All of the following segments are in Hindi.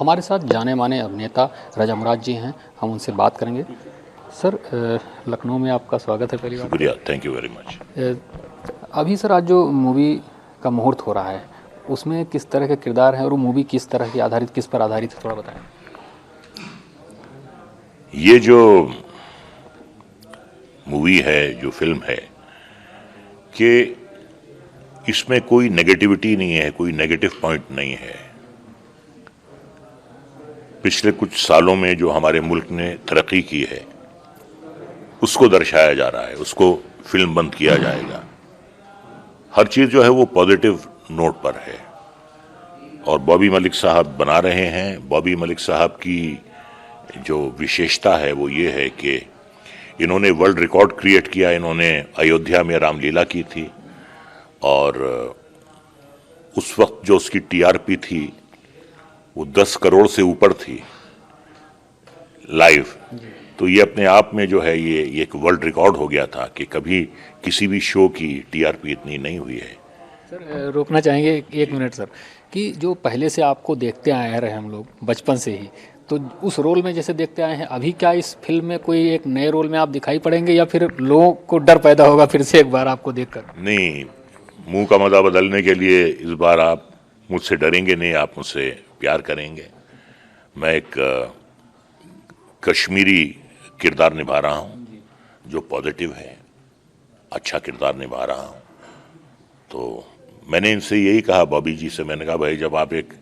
हमारे साथ जाने माने अभिनेता राजा मुराद जी हैं, हम उनसे बात करेंगे। सर, लखनऊ में आपका स्वागत है पहली बार। शुक्रिया, थैंक यू वेरी मच। अभी सर आज जो मूवी का मुहूर्त हो रहा है उसमें किस तरह के किरदार हैं और वो मूवी किस तरह की आधारित, किस पर आधारित है, थोड़ा बताएं। ये जो मूवी है, जो फिल्म है, कि इसमें कोई नेगेटिविटी नहीं है, कोई नेगेटिव पॉइंट नहीं है। पिछले कुछ सालों में जो हमारे मुल्क ने तरक्की की है उसको दर्शाया जा रहा है, उसको फिल्म बंद किया जाएगा। हर चीज जो है वो पॉजिटिव नोट पर है और बॉबी मलिक साहब बना रहे हैं। बॉबी मलिक साहब की जो विशेषता है वो ये है कि इन्होंने वर्ल्ड रिकॉर्ड क्रिएट किया। इन्होंने अयोध्या में रामलीला की थी और उस वक्त जो उसकी टीआरपी थी वो 10 करोड़ से ऊपर थी लाइव। तो ये अपने आप में जो है ये एक वर्ल्ड रिकॉर्ड हो गया था कि कभी किसी भी शो की टीआरपी इतनी नहीं हुई है। सर, रोकना चाहेंगे एक मिनट सर, कि जो पहले से आपको देखते आए रहे हम लोग बचपन से ही, तो उस रोल में जैसे देखते आए हैं, अभी क्या इस फिल्म में कोई एक नए रोल में आप दिखाई पड़ेंगे या फिर लोगों को डर पैदा होगा फिर से एक बार आपको देखकर? नहीं, मुंह का मजा बदलने के लिए इस बार आप मुझसे डरेंगे नहीं, आप मुझसे प्यार करेंगे। मैं एक कश्मीरी किरदार निभा रहा हूं जो पॉजिटिव है, अच्छा किरदार निभा रहा हूं। तो मैंने इनसे यही कहा, बॉबी जी से, मैंने कहा भाई जब आप एक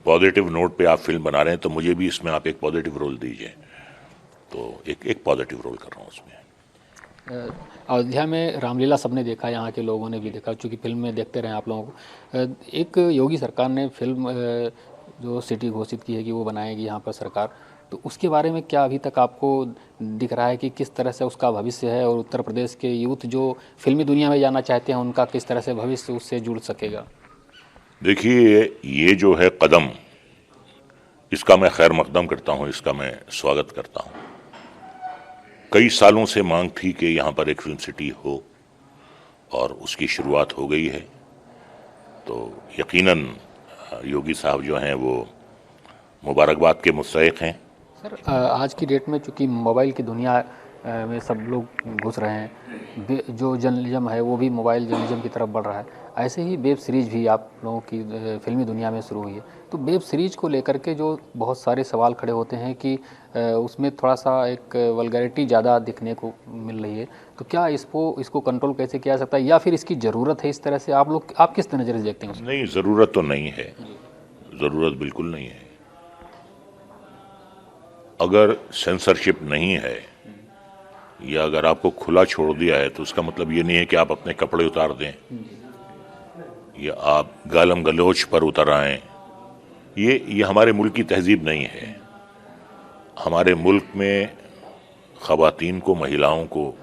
पॉजिटिव नोट पे आप फिल्म बना रहे हैं तो मुझे भी इसमें आप एक पॉजिटिव रोल दीजिए। तो एक पॉजिटिव रोल कर रहा हूँ उसमें। अयोध्या में रामलीला सबने देखा, यहाँ के लोगों ने भी देखा, चूँकि फिल्म में देखते रहे आप लोगों को। एक योगी सरकार ने फिल्म जो सिटी घोषित की है कि वो बनाएगी यहाँ पर सरकार, तो उसके बारे में क्या अभी तक आपको दिख रहा है कि किस तरह से उसका भविष्य है, और उत्तर प्रदेश के यूथ जो फिल्मी दुनिया में जाना चाहते हैं उनका किस तरह से भविष्य उससे जुड़ सकेगा? देखिए, ये जो है कदम, इसका मैं खैर मकदम करता हूँ, इसका मैं स्वागत करता हूँ। कई सालों से मांग थी कि यहाँ पर एक फिल्म सिटी हो और उसकी शुरुआत हो गई है। तो यकीनन योगी साहब जो हैं वो मुबारकबाद के मुस्तहिक हैं। सर, आज की डेट में चूँकि मोबाइल की दुनिया में सब लोग घुस रहे हैं, जो जर्नलिज्म है वो भी मोबाइल जर्नलिज्म की तरफ बढ़ रहा है। ऐसे ही वेब सीरीज़ भी आप लोगों की फिल्मी दुनिया में शुरू हुई है। तो वेब सीरीज़ को लेकर के जो बहुत सारे सवाल खड़े होते हैं कि उसमें थोड़ा सा एक वल्गैरिटी ज़्यादा दिखने को मिल रही है, तो क्या इसको कंट्रोल कैसे किया जा सकता है, या फिर इसकी ज़रूरत है? इस तरह से आप किस नज़र से देखते हैं उसको? नहीं, ज़रूरत तो नहीं है, ज़रूरत बिल्कुल नहीं है। अगर सेंसरशिप नहीं है या अगर आपको खुला छोड़ दिया है तो उसका मतलब ये नहीं है कि आप अपने कपड़े उतार दें या आप गालम गलोच पर उतर आएं। ये हमारे मुल्क की तहजीब नहीं है। हमारे मुल्क में ख़वातीन को, महिलाओं को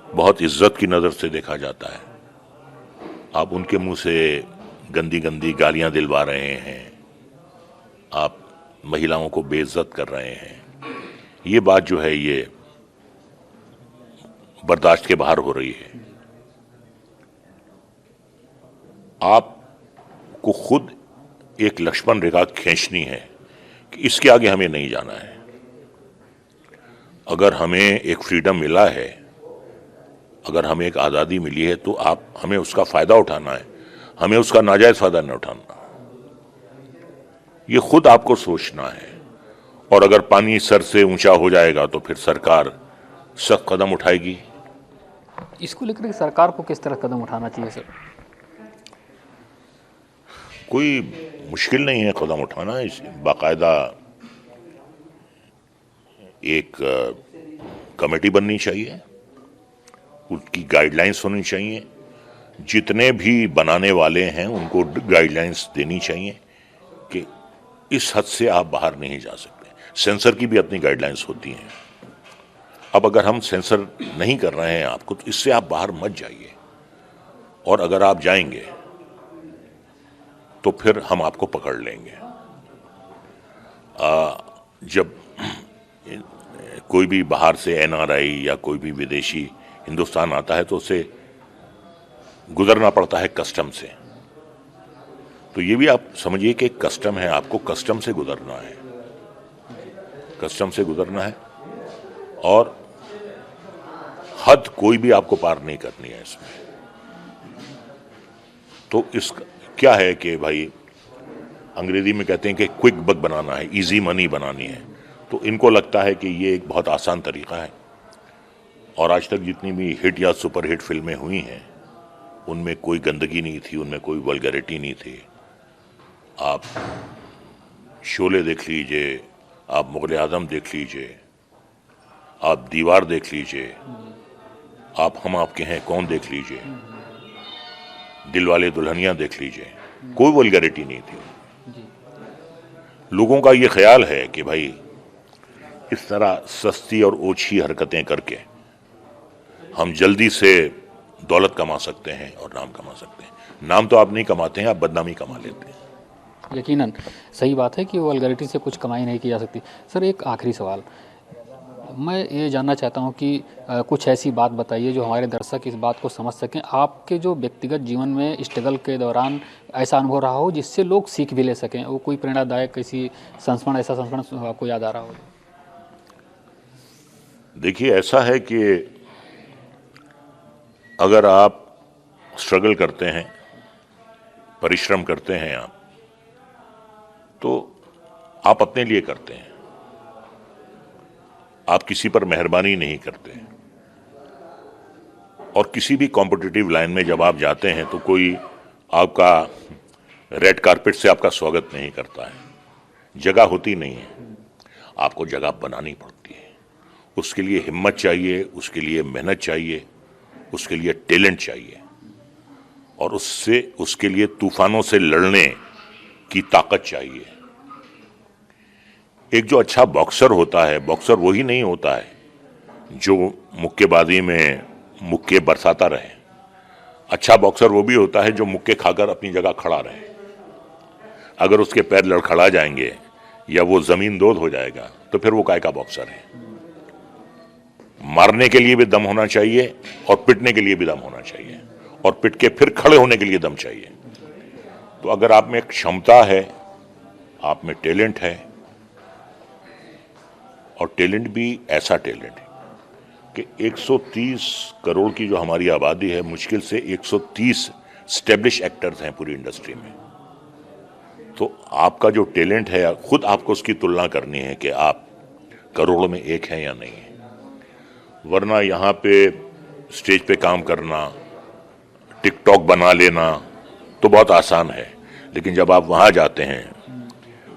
बहुत इज्जत की नज़र से देखा जाता है। आप उनके मुंह से गंदी गंदी गालियां दिलवा रहे हैं, आप महिलाओं को बेइज्जत कर रहे हैं। ये बात जो है ये बर्दाश्त के बाहर हो रही है। आपको खुद एक लक्ष्मण रेखा खींचनी है कि इसके आगे हमें नहीं जाना है। अगर हमें एक फ्रीडम मिला है, अगर हमें एक आज़ादी मिली है, तो हमें उसका फायदा उठाना है, हमें उसका नाजायज फायदा नहीं उठाना। ये खुद आपको सोचना है। और अगर पानी सर से ऊंचा हो जाएगा तो फिर सरकार सख्त कदम उठाएगी। इसको लेकर सरकार को किस तरह कदम उठाना चाहिए सर? कोई मुश्किल नहीं है कदम उठाना। इस बाकायदा एक कमेटी बननी चाहिए, उसकी गाइडलाइंस होनी चाहिए। जितने भी बनाने वाले हैं उनको गाइडलाइंस देनी चाहिए कि इस हद से आप बाहर नहीं जा सकते। सेंसर की भी अपनी गाइडलाइंस होती हैं। अब अगर हम सेंसर नहीं कर रहे हैं आपको, तो इससे आप बाहर मत जाइए, और अगर आप जाएंगे तो फिर हम आपको पकड़ लेंगे। जब कोई भी बाहर से एनआरआई या कोई भी विदेशी हिंदुस्तान आता है तो उसे गुजरना पड़ता है कस्टम से। तो ये भी आप समझिए कि कस्टम है, आपको कस्टम से गुजरना है, कस्टम से गुजरना है और हद कोई भी आपको पार नहीं करनी है इसमें। तो इस क्या है कि भाई अंग्रेजी में कहते हैं कि क्विक बक बनाना है, इजी मनी बनानी है, तो इनको लगता है कि ये एक बहुत आसान तरीका है। और आज तक जितनी भी हिट या सुपर हिट फिल्में हुई हैं उनमें कोई गंदगी नहीं थी, उनमें कोई वल्गैरिटी नहीं थी। आप शोले देख लीजिए, आप मुगल आजम देख लीजिए, आप दीवार देख लीजिए, आप हम आपके हैं कौन देख लीजिए, दिलवाले दुल्हनिया देख लीजिए, कोई वल्गैरिटी नहीं थी। लोगों का ये ख्याल है कि भाई इस तरह सस्ती और ओछी हरकतें करके हम जल्दी से दौलत कमा सकते हैं और नाम कमा सकते हैं। नाम तो आप नहीं कमाते हैं, आप बदनामी कमा लेते हैं। यकीनन सही बात है कि वल्गैरिटी से कुछ कमाई नहीं की जा सकती। सर एक आखिरी सवाल, मैं ये जानना चाहता हूँ कि कुछ ऐसी बात बताइए जो हमारे दर्शक इस बात को समझ सकें। आपके जो व्यक्तिगत जीवन में स्ट्रगल के दौरान ऐसा अनुभव रहा हो जिससे लोग सीख भी ले सकें, वो कोई प्रेरणादायक किसी संस्मरण, ऐसा संस्मरण आपको याद आ रहा हो? देखिए, ऐसा है कि अगर आप स्ट्रगल करते हैं, परिश्रम करते हैं आप, तो आप अपने लिए करते हैं, आप किसी पर मेहरबानी नहीं करते। और किसी भी कॉम्पिटिटिव लाइन में जब आप जाते हैं तो कोई आपका रेड कारपेट से आपका स्वागत नहीं करता है, जगह होती नहीं है, आपको जगह बनानी पड़ती है। उसके लिए हिम्मत चाहिए, उसके लिए मेहनत चाहिए, उसके लिए टैलेंट चाहिए और उसके लिए तूफानों से लड़ने की ताकत चाहिए। एक जो अच्छा बॉक्सर होता है, बॉक्सर वही नहीं होता है जो मुक्केबाजी में मुक्के बरसाता रहे। अच्छा बॉक्सर वो भी होता है जो मुक्के खाकर अपनी जगह खड़ा रहे। अगर उसके पैर लड़खड़ा जाएंगे या वो जमीन दोद हो जाएगा तो फिर वो काय का बॉक्सर है। मारने के लिए भी दम होना चाहिए और पिटने के लिए भी दम होना चाहिए और पिट के फिर खड़े होने के लिए दम चाहिए। तो अगर आप में क्षमता है, आप में टैलेंट है, और टैलेंट भी ऐसा टैलेंट है कि 130 करोड़ की जो हमारी आबादी है, मुश्किल से 130 स्टेब्लिश एक्टर्स हैं पूरी इंडस्ट्री में। तो आपका जो टैलेंट है, खुद आपको उसकी तुलना करनी है कि आप करोड़ों में एक हैं या नहीं है। वरना यहाँ पे स्टेज पे काम करना, टिकटॉक बना लेना तो बहुत आसान है, लेकिन जब आप वहाँ जाते हैं,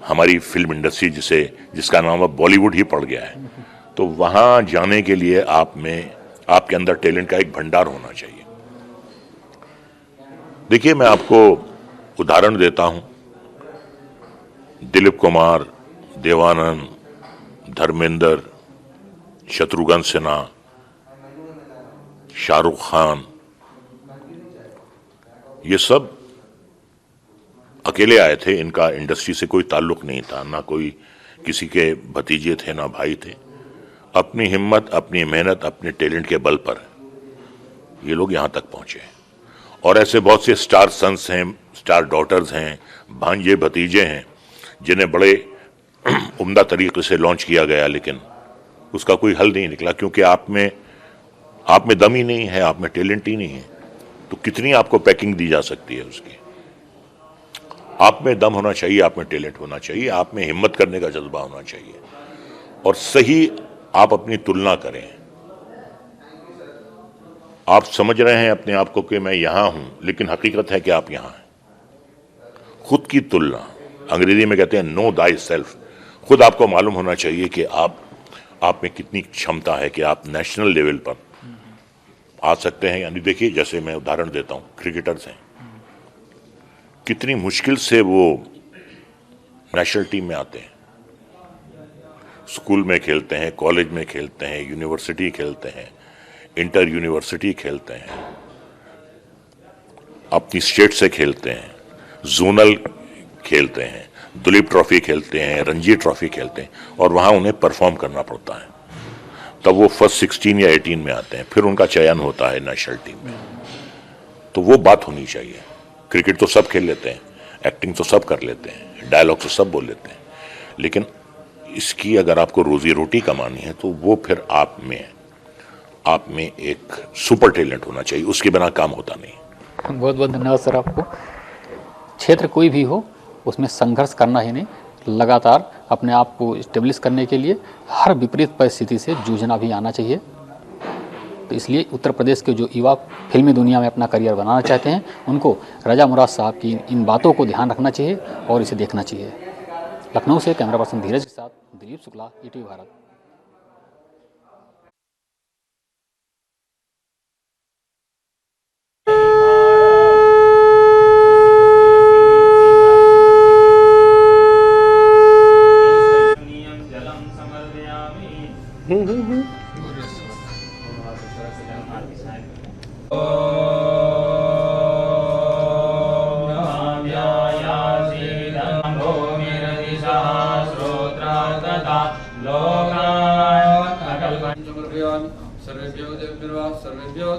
हमारी फिल्म इंडस्ट्री जिसका नाम अब बॉलीवुड ही पड़ गया है, तो वहाँ जाने के लिए आपके अंदर टैलेंट का एक भंडार होना चाहिए। देखिए, मैं आपको उदाहरण देता हूँ। दिलीप कुमार, देवानंद, धर्मेंद्र, शत्रुघ्न सिन्हा, शाहरुख खान, ये सब अकेले आए थे। इनका इंडस्ट्री से कोई ताल्लुक नहीं था, ना कोई किसी के भतीजे थे ना भाई थे। अपनी हिम्मत, अपनी मेहनत, अपने टैलेंट के बल पर ये लोग यहां तक पहुंचे। और ऐसे बहुत से स्टार सन्स हैं, स्टार डॉटर्स हैं, भांजे भतीजे हैं जिन्हें बड़े उम्दा तरीके से लॉन्च किया गया, लेकिन उसका कोई हल नहीं निकला, क्योंकि आप में दम ही नहीं है, आप में टैलेंट ही नहीं है। तो कितनी आपको पैकिंग दी जा सकती है उसकी? आप में दम होना चाहिए, आप में टैलेंट होना चाहिए, आप में हिम्मत करने का जज्बा होना चाहिए और सही आप अपनी तुलना करें। आप समझ रहे हैं अपने आप को कि मैं यहां हूं, लेकिन हकीकत है कि आप यहां हैं। खुद की तुलना, अंग्रेजी में कहते हैं नो दाई सेल्फ। खुद आपको मालूम होना चाहिए कि आप में कितनी क्षमता है कि आप नेशनल लेवल पर आ सकते हैं। यानी देखिए, जैसे मैं उदाहरण देता हूं, क्रिकेटर्स हैं, कितनी मुश्किल से वो नेशनल टीम में आते हैं। स्कूल में खेलते हैं, कॉलेज में खेलते हैं, यूनिवर्सिटी खेलते हैं, इंटर यूनिवर्सिटी खेलते हैं, अपनी स्टेट से खेलते हैं, जोनल खेलते हैं, दुलीप ट्रॉफी खेलते हैं, रणजी ट्रॉफी खेलते हैं, और वहां उन्हें परफॉर्म करना पड़ता है। तब वो फर्स्ट 16 या 18 में आते हैं, फिर उनका चयन होता है नेशनल टीम में। तो वो बात होनी चाहिए। क्रिकेट तो सब खेल लेते हैं, एक्टिंग तो सब कर लेते हैं, डायलॉग तो सब बोल लेते हैं, लेकिन इसकी अगर आपको रोजी रोटी कमानी है तो वो फिर आप में एक सुपर टैलेंट होना चाहिए, उसके बिना काम होता नहीं। बहुत बहुत धन्यवाद सर आपको। क्षेत्र कोई भी हो उसमें संघर्ष करना ही नहीं, लगातार अपने आप को इस्टेब्लिश करने के लिए हर विपरीत परिस्थिति से जूझना भी आना चाहिए। तो इसलिए उत्तर प्रदेश के जो युवा फिल्मी दुनिया में अपना करियर बनाना चाहते हैं उनको रजा मुराद साहब की इन बातों को ध्यान रखना चाहिए और इसे देखना चाहिए। लखनऊ से कैमरा पर्सन धीरज के साथ दिलीप शुक्ला, ईटीवी भारत। सर्वेभ्यो देवेभ्यो